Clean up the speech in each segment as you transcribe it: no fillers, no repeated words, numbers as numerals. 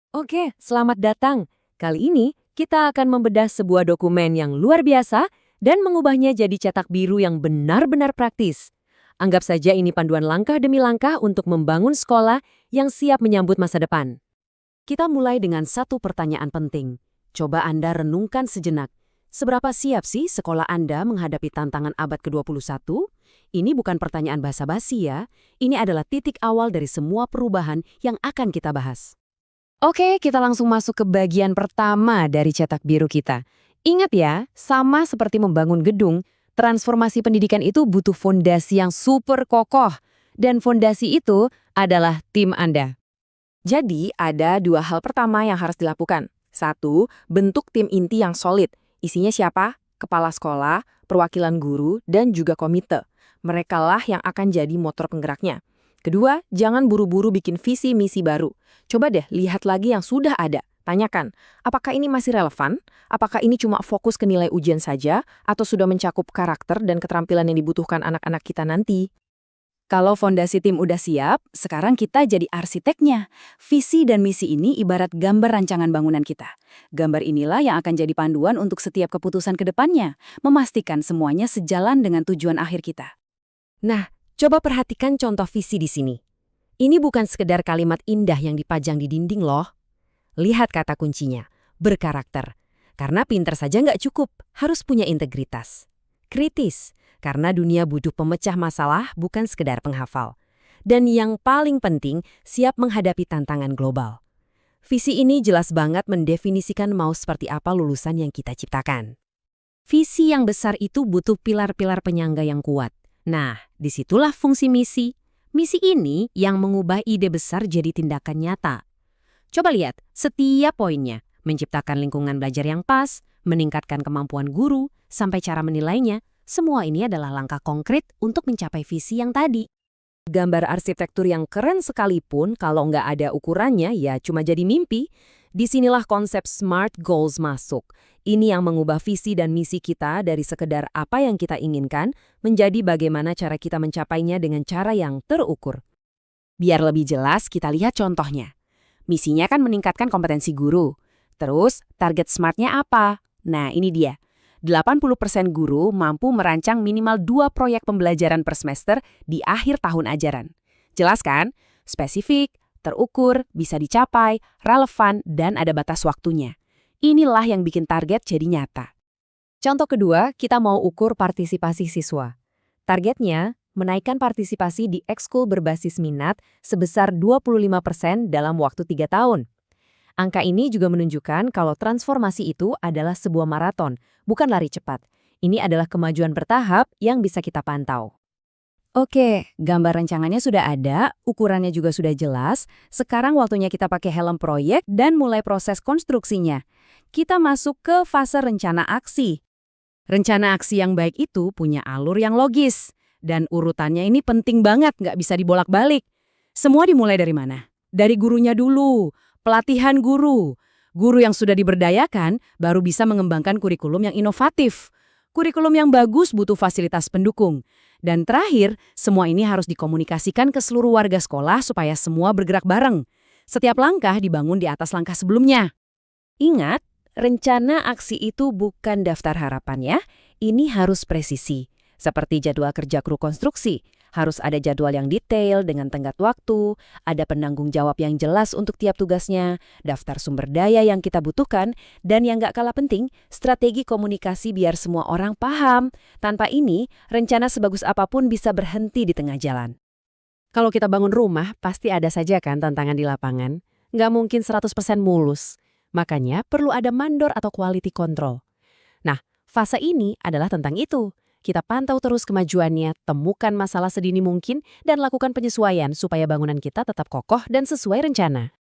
Oke, selamat datang. Kali ini kita akan membedah sebuah dokumen yang luar biasa dan mengubahnya jadi cetak biru yang benar-benar praktis. Anggap saja ini panduan langkah demi langkah untuk membangun sekolah yang siap menyambut masa depan. Kita mulai dengan satu pertanyaan penting. Coba Anda renungkan sejenak. Seberapa siap sih sekolah Anda menghadapi tantangan abad ke-21? Ini bukan pertanyaan basa-basi ya. Ini adalah titik awal dari semua perubahan yang akan kita bahas. Oke, kita langsung masuk ke bagian pertama dari cetak biru kita. Ingat ya, sama seperti membangun gedung, transformasi pendidikan itu butuh fondasi yang super kokoh. Dan fondasi itu adalah tim Anda. Jadi, ada dua hal pertama yang harus dilakukan. Satu, bentuk tim inti yang solid. Isinya siapa? Kepala sekolah, perwakilan guru, dan juga komite. Merekalah yang akan jadi motor penggeraknya. Kedua, jangan buru-buru bikin visi misi baru. Coba deh lihat lagi yang sudah ada. Tanyakan, apakah ini masih relevan? Apakah ini cuma fokus ke nilai ujian saja? Atau sudah mencakup karakter dan keterampilan yang dibutuhkan anak-anak kita nanti? Kalau fondasi tim udah siap, sekarang kita jadi arsiteknya. Visi dan misi ini ibarat gambar rancangan bangunan kita. Gambar inilah yang akan jadi panduan untuk setiap keputusan ke depannya, memastikan semuanya sejalan dengan tujuan akhir kita. Nah, coba perhatikan contoh visi di sini. Ini bukan sekedar kalimat indah yang dipajang di dinding loh. Lihat kata kuncinya, berkarakter. Karena pinter saja nggak cukup, harus punya integritas. Kritis, karena dunia butuh pemecah masalah bukan sekedar penghafal. Dan yang paling penting, siap menghadapi tantangan global. Visi ini jelas banget mendefinisikan mau seperti apa lulusan yang kita ciptakan. Visi yang besar itu butuh pilar-pilar penyangga yang kuat. Nah, disitulah fungsi misi. Misi ini yang mengubah ide besar jadi tindakan nyata. Coba lihat, setiap poinnya, menciptakan lingkungan belajar yang pas, meningkatkan kemampuan guru, sampai cara menilainya, semua ini adalah langkah konkret untuk mencapai visi yang tadi. Gambar arsitektur yang keren sekalipun, kalau nggak ada ukurannya, ya cuma jadi mimpi. Disinilah konsep SMART Goals masuk. Ini yang mengubah visi dan misi kita dari sekedar apa yang kita inginkan, menjadi bagaimana cara kita mencapainya dengan cara yang terukur. Biar lebih jelas, kita lihat contohnya. Misinya kan meningkatkan kompetensi guru. Terus, target SMART-nya apa? Nah, ini dia. 80% guru mampu merancang minimal 2 proyek pembelajaran per semester di akhir tahun ajaran. Jelas kan? Spesifik, terukur, bisa dicapai, relevan, dan ada batas waktunya. Inilah yang bikin target jadi nyata. Contoh kedua, kita mau ukur partisipasi siswa. Targetnya, menaikkan partisipasi di ekskul berbasis minat sebesar 25% dalam waktu 3 tahun. Angka ini juga menunjukkan kalau transformasi itu adalah sebuah maraton, bukan lari cepat. Ini adalah kemajuan bertahap yang bisa kita pantau. Oke, gambar rancangannya sudah ada, ukurannya juga sudah jelas. Sekarang waktunya kita pakai helm proyek dan mulai proses konstruksinya. Kita masuk ke fase rencana aksi. Rencana aksi yang baik itu punya alur yang logis. Dan urutannya ini penting banget, nggak bisa dibolak-balik. Semua dimulai dari mana? Dari gurunya dulu. Pelatihan guru. Guru yang sudah diberdayakan baru bisa mengembangkan kurikulum yang inovatif. Kurikulum yang bagus butuh fasilitas pendukung. Dan terakhir, semua ini harus dikomunikasikan ke seluruh warga sekolah supaya semua bergerak bareng. Setiap langkah dibangun di atas langkah sebelumnya. Ingat, rencana aksi itu bukan daftar harapan ya. Ini harus presisi. Seperti jadwal kerja kru konstruksi. Harus ada jadwal yang detail dengan tenggat waktu, ada penanggung jawab yang jelas untuk tiap tugasnya, daftar sumber daya yang kita butuhkan, dan yang nggak kalah penting, strategi komunikasi biar semua orang paham. Tanpa ini, rencana sebagus apapun bisa berhenti di tengah jalan. Kalau kita bangun rumah, pasti ada saja kan tantangan di lapangan. Nggak mungkin 100% mulus. Makanya perlu ada mandor atau quality control. Nah, fase ini adalah tentang itu. Kita pantau terus kemajuannya, temukan masalah sedini mungkin, dan lakukan penyesuaian supaya bangunan kita tetap kokoh dan sesuai rencana.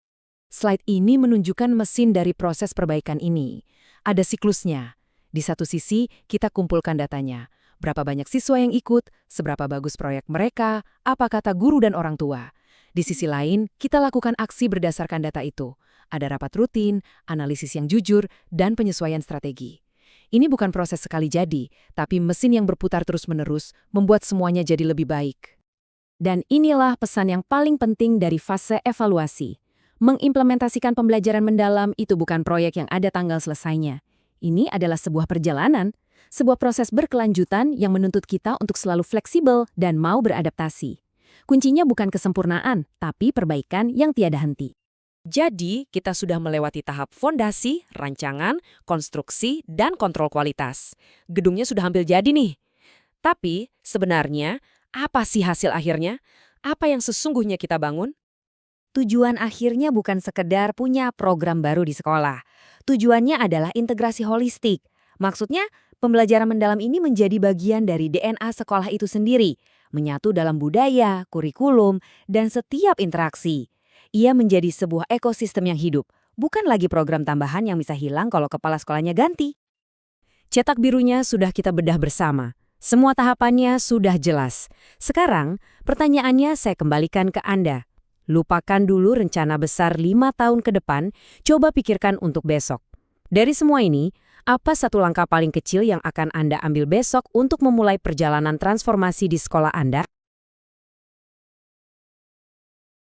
Slide ini menunjukkan mesin dari proses perbaikan ini. Ada siklusnya. Di satu sisi, kita kumpulkan datanya. Berapa banyak siswa yang ikut, seberapa bagus proyek mereka, apa kata guru dan orang tua. Di sisi lain, kita lakukan aksi berdasarkan data itu. Ada rapat rutin, analisis yang jujur, dan penyesuaian strategi. Ini bukan proses sekali jadi, tapi mesin yang berputar terus-menerus membuat semuanya jadi lebih baik. Dan inilah pesan yang paling penting dari fase evaluasi. Mengimplementasikan pembelajaran mendalam itu bukan proyek yang ada tanggal selesainya. Ini adalah sebuah perjalanan, sebuah proses berkelanjutan yang menuntut kita untuk selalu fleksibel dan mau beradaptasi. Kuncinya bukan kesempurnaan, tapi perbaikan yang tiada henti. Jadi, kita sudah melewati tahap fondasi, rancangan, konstruksi, dan kontrol kualitas. Gedungnya sudah hampir jadi nih. Tapi, sebenarnya, apa sih hasil akhirnya? Apa yang sesungguhnya kita bangun? Tujuan akhirnya bukan sekedar punya program baru di sekolah. Tujuannya adalah integrasi holistik. Maksudnya, pembelajaran mendalam ini menjadi bagian dari DNA sekolah itu sendiri, menyatu dalam budaya, kurikulum, dan setiap interaksi. Ia menjadi sebuah ekosistem yang hidup, bukan lagi program tambahan yang bisa hilang kalau kepala sekolahnya ganti. Cetak birunya sudah kita bedah bersama. Semua tahapannya sudah jelas. Sekarang, pertanyaannya saya kembalikan ke Anda. Lupakan dulu rencana besar 5 tahun ke depan, coba pikirkan untuk besok. Dari semua ini, apa satu langkah paling kecil yang akan Anda ambil besok untuk memulai perjalanan transformasi di sekolah Anda?